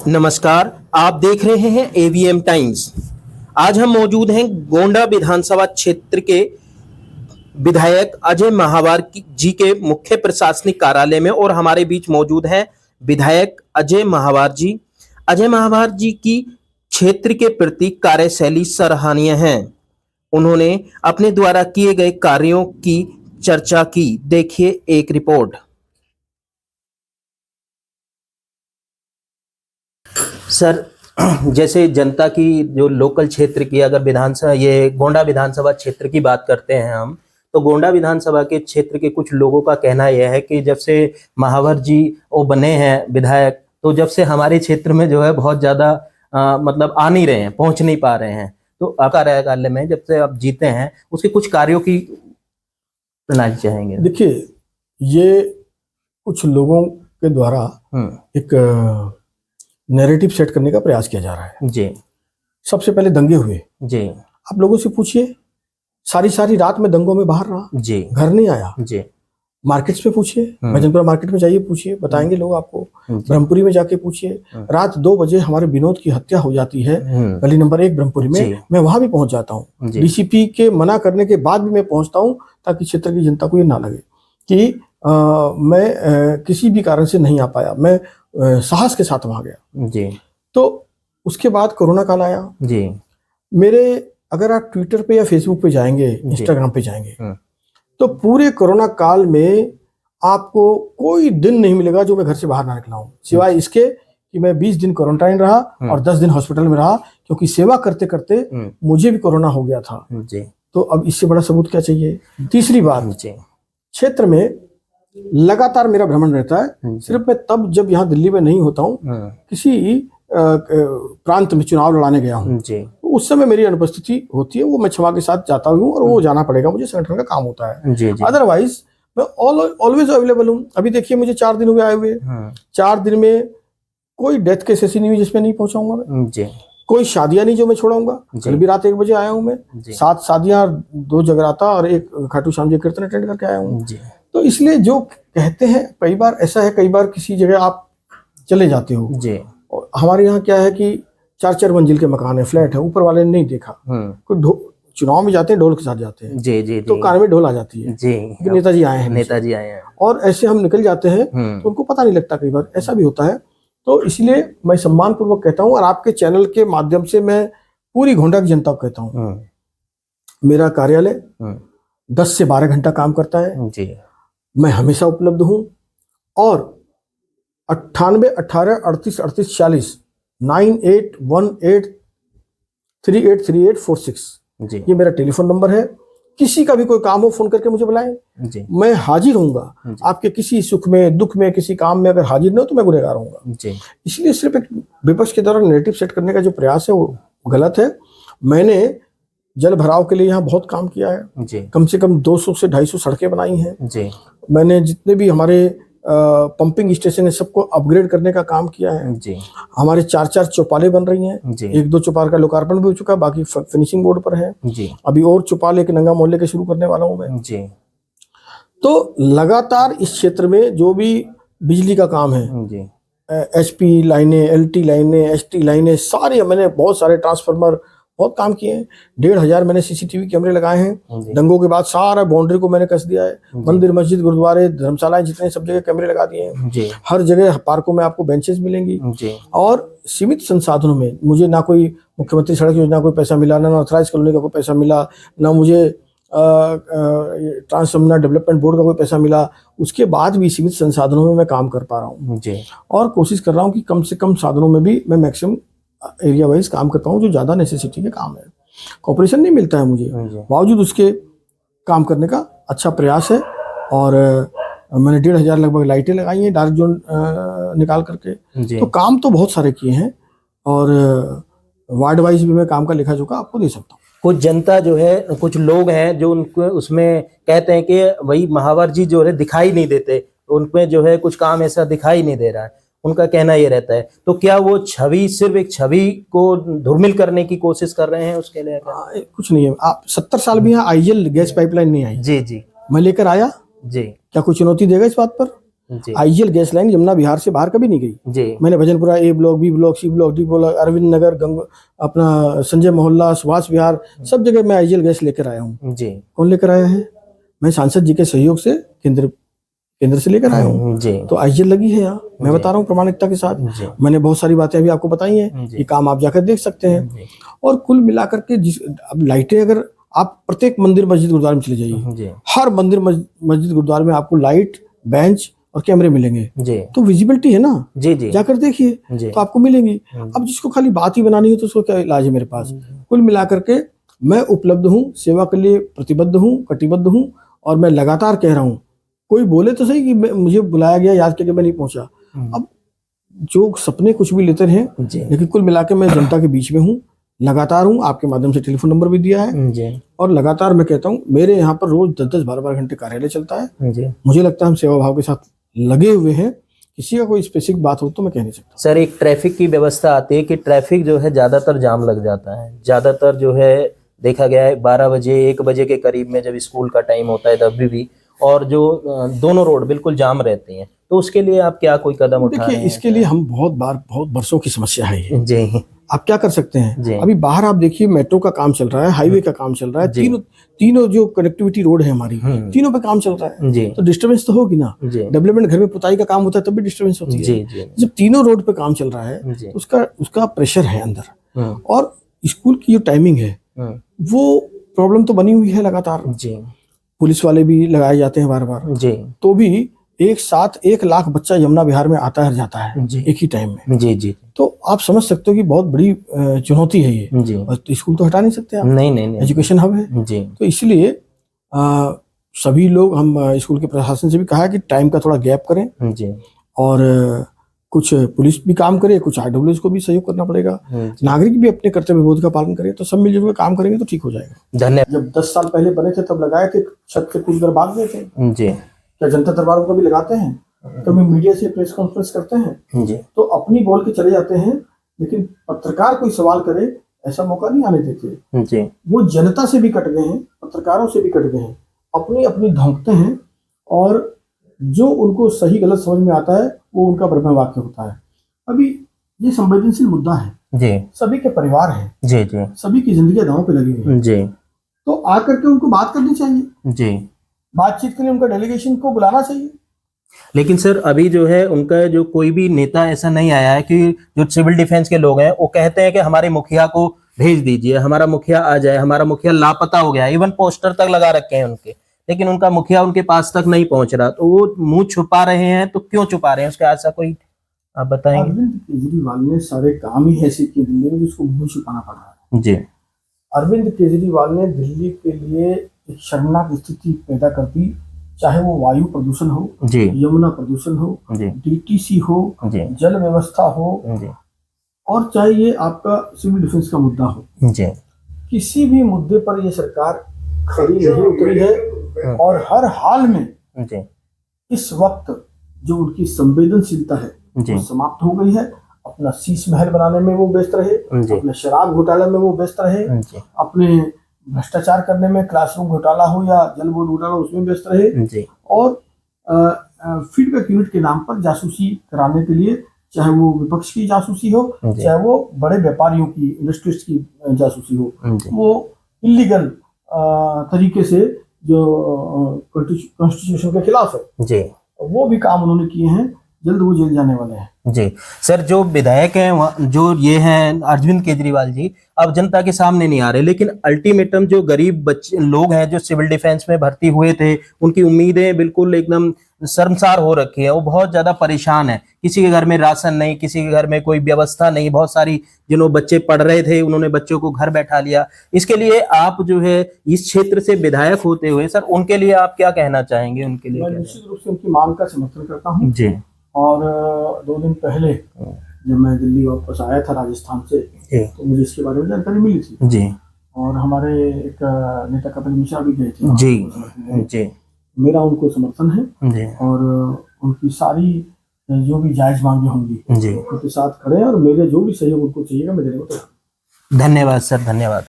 नमस्कार, आप देख रहे हैं एवीएम टाइम्स। आज हम मौजूद हैं गोंडा विधानसभा क्षेत्र के विधायक अजय महावर जी के मुख्य प्रशासनिक कार्यालय में और हमारे बीच मौजूद हैं विधायक अजय महावर जी। अजय महावर जी की क्षेत्र के प्रति कार्यशैली सराहनीय है। उन्होंने अपने द्वारा किए गए कार्यों की चर्चा की। देखिए एक रिपोर्ट। सर, जैसे जनता की जो लोकल क्षेत्र की अगर विधानसभा ये गोंडा विधानसभा क्षेत्र की बात करते हैं हम, तो गोंडा विधानसभा के क्षेत्र के कुछ लोगों का कहना यह है कि जब से महावर जी वो बने हैं विधायक, तो जब से हमारे क्षेत्र में जो है बहुत ज्यादा मतलब आ नहीं रहे हैं, पहुंच नहीं पा रहे हैं। तो आपका कार्यकाल में जब से आप जीते हैं उसके कुछ कार्यों की प्रणाली चाहेंगे। देखिए, ये कुछ लोगों के द्वारा एक नैरेटिव सेट करने का प्रयास किया जा रहा है जी। सबसे पहले दंगे हुए जी आप लोगों से पूछिए, सारी रात में दंगों में बाहर रहा जी, घर नहीं आया जी। मार्केट्स में पूछिए, भजनपुरा मार्केट में जाइए पूछिए, बताएंगे लोग आपको। ब्रह्मपुरी में जाके पूछिए, रात 2 बजे हमारे विनोद की हत्या हो जाती है गली नंबर 1 ब्रह्मपुरी में, मैं वहां भी पहुंच जाता हूँ। डीसीपी के मना करने के बाद भी मैं पहुंचता हूँ ताकि क्षेत्र की जनता को ये ना लगे कि मैं किसी भी कारण से नहीं आ पाया। मैं साहस के साथ वहां गया जी। तो उसके बाद कोरोना काल आया जी। मेरे, अगर आप ट्विटर पे या फेसबुक पे जाएंगे, इंस्टाग्राम पे जाएंगे, तो पूरे कोरोना काल में आपको कोई दिन नहीं मिलेगा जो मैं घर से बाहर ना निकला हूं, सिवाय इसके कि मैं 20 दिन क्वारंटाइन रहा और 10 दिन हॉस्पिटल में रहा, क्योंकि सेवा करते करते मुझे भी कोरोना हो गया था जी। तो अब इससे बड़ा सबूत क्या चाहिए। तीसरी बात, क्षेत्र में लगातार मेरा भ्रमण रहता है। सिर्फ मैं तब जब यहाँ दिल्ली में नहीं होता हूँ, किसी प्रांत में चुनाव लड़ाने गया हूँ, तो उस समय मेरी अनुपस्थिति होती है, वो मैं क्षमा के साथ जाता हूँ और वो जाना पड़ेगा, मुझे संगठन का काम होता है। अदरवाइज मैं ऑलवेज अवेलेबल हूँ। अभी देखिए, मुझे 4 दिन हुए आए हुए, 4 दिन में कोई डेथ केस ऐसी नहीं हुई जिसमें नहीं पहुंचाऊंगा मैं। कोई शादियां नहीं जो मैं छोड़ाऊंगा। कल भी रात 1 बजे आया हूँ मैं, 7 शादियां, 2 जगराता और 1 खाटू श्याम जी कीर्तन अटेंड करके आया हूँ। तो इसलिए जो कहते हैं, कई बार ऐसा है, कई बार किसी जगह आप चले जाते हो जी। और हमारे यहाँ क्या है कि 4-4 मंजिल के मकान है, फ्लैट है, ऊपर वाले ने नहीं देखा। कोई चुनाव में जाते हैं, ढोल के साथ जाते हैं जी जी, तो कान में ढोल आ जाती है जी, नेताजी आए हैं और ऐसे हम निकल जाते हैं तो उनको पता नहीं लगता, कई बार ऐसा भी होता है। तो इसलिए मैं सम्मान पूर्वक कहता हूँ और आपके चैनल के माध्यम से मैं पूरी गोंडा की जनता को कहता हूँ, मेरा कार्यालय 10 से 12 घंटा काम करता है जी। मैं हमेशा उपलब्ध हूं और 98 18 38 38 40 9818383846 जी, ये मेरा टेलीफोन नंबर है। किसी का भी कोई काम हो, फोन करके मुझे बुलाएं जी। मैं हाजिर होऊंगा आपके किसी सुख में, दुख में, किसी काम में। अगर हाजिर न हो तो मैं गुनहगार होऊंगा जी। इसलिए सिर्फ एक विपक्ष के द्वारा नैरेटिव सेट करने का जो प्रयास है वो गलत है। मैंने जल भराव के लिए यहाँ बहुत काम किया है जी। कम से कम 200 से 250 सड़कें बनाई हैं जी। मैंने जितने भी हमारे पंपिंग स्टेशन है सबको अपग्रेड करने का काम किया है जी। हमारे 4-4 चौपालें बन रही हैं जी। 1-2 चौपाल का लोकार्पण भी हो चुका है, बाकी फिनिशिंग बोर्ड पर है जी। अभी और चौपाल एक नंगा मोहल्ले के शुरू करने वाला हूँ मैं जी। तो लगातार इस क्षेत्र में जो भी बिजली का काम है जी, HP लाइनें, LT लाइनें, ST लाइनें, सारे मैंने बहुत सारे ट्रांसफार्मर, बहुत काम किए हैं। 1500 मैंने CCTV कैमरे लगाए हैं। दंगों के बाद सारा बाउंड्री को मैंने कस दिया है। मंदिर, मस्जिद, गुरुद्वारे, धर्मशालाएं, जितने सब जगह कैमरे लगा दिए हैं। हर जगह पार्कों में आपको बेंचेस मिलेंगी और सीमित संसाधनों में। मुझे ना कोई मुख्यमंत्री सड़क योजना कोई पैसा मिला, ना ऑथराइज कॉलोनी का कोई पैसा मिला, ना मुझे ट्रांस यमुना डेवलपमेंट बोर्ड का कोई पैसा मिला। उसके बाद भी सीमित संसाधनों में मैं काम कर पा रहा हूँ और कोशिश कर रहा हूँ कि कम से कम साधनों में भी मैं मैक्सिमम एरिया वाइज काम करता हूँ जो ज़्यादा नेसेसिटी के काम है। कॉर्पोरेशन नहीं मिलता है मुझे, बावजूद उसके काम करने का अच्छा प्रयास है। और मैंने 1500 लगभग लाइटें लगाई हैं डार्क जोन निकाल करके। तो काम तो बहुत सारे किए हैं और वार्ड वाइज भी मैं काम का लेखा जोखा आपको दे सकता हूँ। कुछ जनता जो है, कुछ लोग हैं जो उनको उसमें कहते हैं कि भाई महावर जी जो है दिखाई नहीं देते, उनमें जो है कुछ काम ऐसा दिखाई नहीं दे रहा है, उनका कहना ये रहता है। तो क्या वो छवि, सिर्फ एक छवि को धूमिल करने की कोशिश कर रहे हैं उसके लिए? कुछ नहीं है। आप 70 साल भी यहाँ IL गैस पाइपलाइन नहीं आई जी जी, मैं लेकर आया जी। क्या कोई चुनौती देगा इस बात पर? जी IGL gas line Yamuna Vihar से बाहर कभी नहीं गई। जी मैंने Bhajanpura A block, B block, C block, D block, Arvind Nagar, अपना संजय मोहल्ला, सुभाष विहार, सब जगह मैं आईजीएल गैस लेकर आया हूँ। जी कौन लेकर आया है? मैं सांसद जी के सहयोग से केंद्र से लेकर आया हूँ। जी तो आईजीएल लगी है यहाँ, मैं बता रहा हूँ प्रामाणिकता के साथ। जी मैंने बहुत सारी बातें अभी आपको बताई हैं, ये काम आप जाकर देख सकते हैं। जी और कुल मिलाकर के अब लाइटें, अगर आप प्रत्येक मंदिर मस्जिद गुरुद्वारे में चले जाइए, जी हर मंदिर मस्जिद गुरुद्वारे में आपको लाइट, बेंच और कैमरे मिलेंगे। जी तो विजिबिलिटी है ना, जी जी जाकर देखिए जी तो आपको मिलेंगी। अब जिसको खाली बात ही बनानी है तो उसको क्या इलाज है मेरे पास। कुल मिलाकर के मैं उपलब्ध हूँ, सेवा के लिए प्रतिबद्ध हूँ, कटिबद्ध हूँ। और मैं लगातार कह रहा हूँ, कोई बोले तो सही कि मुझे बुलाया गया, याद करके मैं नहीं पहुंचा। अब जो सपने कुछ भी लेते हैं, लेकिन कुल मिला के मैं जनता के बीच में हूँ, लगातार हूँ। आपके माध्यम से टेलीफोन नंबर भी दिया है और लगातार मैं कहता हूँ, मेरे यहाँ पर रोज 10-10, 12-12 घंटे कार्यालय चलता है। मुझे लगता है हम सेवा भाव के साथ लगे हुए हैं। किसी का कोई स्पेसिफिक बात हो तो मैं कह नहीं सकता। सर, एक ट्रैफिक की व्यवस्था आती है कि ट्रैफिक जो है ज़्यादातर जाम लग जाता है। ज़्यादातर जो है देखा गया है 12 बजे 1 बजे के करीब में जब स्कूल का टाइम होता है तब भी, और जो दोनों रोड बिल्कुल जाम रहते हैं। तो उसके लिए आप क्या कोई कदम उठा रहे हैं? देखिए, इसके लिए हम बहुत बरसों की समस्या है ये। जी आप क्या कर सकते हैं? अभी बाहर आप देखिए, मेट्रो का काम चल रहा है, हाईवे का काम चल रहा है, तीनों जो कनेक्टिविटी रोड है हमारी, तीनों पे काम चल रहा है। तो डिस्टर्बेंस तो होगी ना। डेवलपमेंट, घर में पुताई का काम होता है तब भी डिस्टर्बेंस होती है। जब तीनों रोड पे काम चल रहा है तो उसका प्रेशर है अंदर। और स्कूल की जो टाइमिंग है वो प्रॉब्लम तो बनी हुई है लगातार। पुलिस वाले भी लगाए जाते हैं बार बार, तो भी एक साथ 1 लाख बच्चा यमुना विहार में आता है जाता है एक ही टाइम में। जी। तो आप समझ सकते हो कि बहुत बड़ी चुनौती है ये। और तो स्कूल तो हटा नहीं सकते आप। नहीं। एजुकेशन हब है तो इसलिए सभी लोग, हम स्कूल के प्रशासन से भी कहा है कि टाइम का थोड़ा गैप करें। और कुछ पुलिस भी काम करे, कुछ आरडब्ल्यूएस को भी सहयोग करना पड़ेगा, नागरिक भी अपने कर्तव्य बोध का पालन करे। तो सब मिलजुल कर काम करेंगे तो ठीक हो जाएगा। धन्यवाद। जब 10 साल पहले बने थे तब लगाए थे, छत से कूद कर भाग गए थे। क्या जनता दरबार को कभी लगाते हैं? कभी मीडिया से प्रेस कॉन्फ्रेंस करते हैं तो अपनी बोल के चले जाते हैं, लेकिन पत्रकार कोई सवाल करे ऐसा मौका नहीं आने देते। वो जनता से भी कट गए हैं, पत्रकारों से भी कट गए हैं, अपनी धौंकते हैं। और जो उनको सही गलत समझ में आता है वो उनका ब्रह्म वाक्य होता है। अभी ये संवेदनशील मुद्दा है, सभी के परिवार है, सभी की जिंदगी दांव पे लगी हुई है। तो आकर के उनको बात करनी चाहिए, बातचीत के लिए उनका डेलीगेशन को बुलाना चाहिए। लेकिन सर, अभी जो है उनका जो कोई भी नेता ऐसा नहीं आया है कि जो सिविल डिफेंस के लोग हैं वो कहते हैं कि हमारे मुखिया को भेज दीजिए, हमारा मुखिया आ जाए, हमारा मुखिया लापता हो गया। इवन पोस्टर तक लगा रखे हैं उनके, लेकिन उनका मुखिया उनके पास तक नहीं पहुंच रहा। तो वो मुंह छुपा रहे हैं, तो क्यों छुपा रहे हैं? उसका ऐसा कोई आप बताएंगे? अरविंद केजरीवाल ने सारे काम ही ऐसे किए दिल्ली में जिसको मुंह छुपाना पड़ रहा है। अरविंद केजरीवाल ने दिल्ली के लिए एक शर्मनाक स्थिति पैदा कर दी, चाहे वो वायु प्रदूषण हो, यमुना प्रदूषण हो, डीटीसी हो, जल व्यवस्था हो, और चाहे ये आपका सिविल डिफेंस का मुद्दा हो। किसी भी मुद्दे पर ये सरकार खड़ी नहीं उतरी है। और हर हाल में इस वक्त जो उनकी संवेदनशीलता है वो समाप्त हो गई है। अपना शीश महल बनाने में वो व्यस्त रहे, अपने शराब घोटाले में वो व्यस्त रहे, अपने भ्रष्टाचार करने में, क्लासरूम घोटाला हो या जल बोर्ड घोटाला, उसमें व्यस्त रहे। और फीडबैक यूनिट के नाम पर जासूसी कराने के लिए, चाहे वो विपक्ष की जासूसी हो, चाहे वो बड़े व्यापारियों की, इंडस्ट्रीज की जासूसी हो, वो इलीगल तरीके से जो कॉन्स्टिट्यूशन के खिलाफ है, वो भी काम उन्होंने किए हैं। जल्द वो जेल जाने वाले हैं। सर, जो विधायक हैं, जो ये हैं अरविंद केजरीवाल जी, अब जनता के सामने नहीं आ रहे, लेकिन अल्टीमेटम जो गरीब बच्चे लोग हैं जो सिविल डिफेंस में भर्ती हुए थे, उनकी उम्मीदें बिल्कुल एकदम शर्मसार हो रखी है। वो बहुत ज्यादा परेशान है। किसी के घर में राशन नहीं, किसी के घर में कोई व्यवस्था नहीं। बहुत सारी जिन्होंने बच्चे पढ़ रहे थे उन्होंने बच्चों को घर बैठा लिया। इसके लिए आप जो है इस क्षेत्र से विधायक होते हुए सर, उनके लिए आप क्या कहना चाहेंगे? उनके लिए मैं निश्चित रूप से उनकी मांग का समर्थन करता हूँ। और 2 दिन पहले जब मैं दिल्ली वापस आया था राजस्थान से, तो मुझे इसके बारे में जानकारी मिली थी। और हमारे एक नेता कपिल मिश्रा भी गए थे। मेरा उनको समर्थन है और उनकी सारी जो भी जायज मांगे होंगी उनके साथ खड़े हैं, और मेरे जो भी सहयोग उनको चाहिएगा मैं देने को तैयार हूं। धन्यवाद सर, धन्यवाद।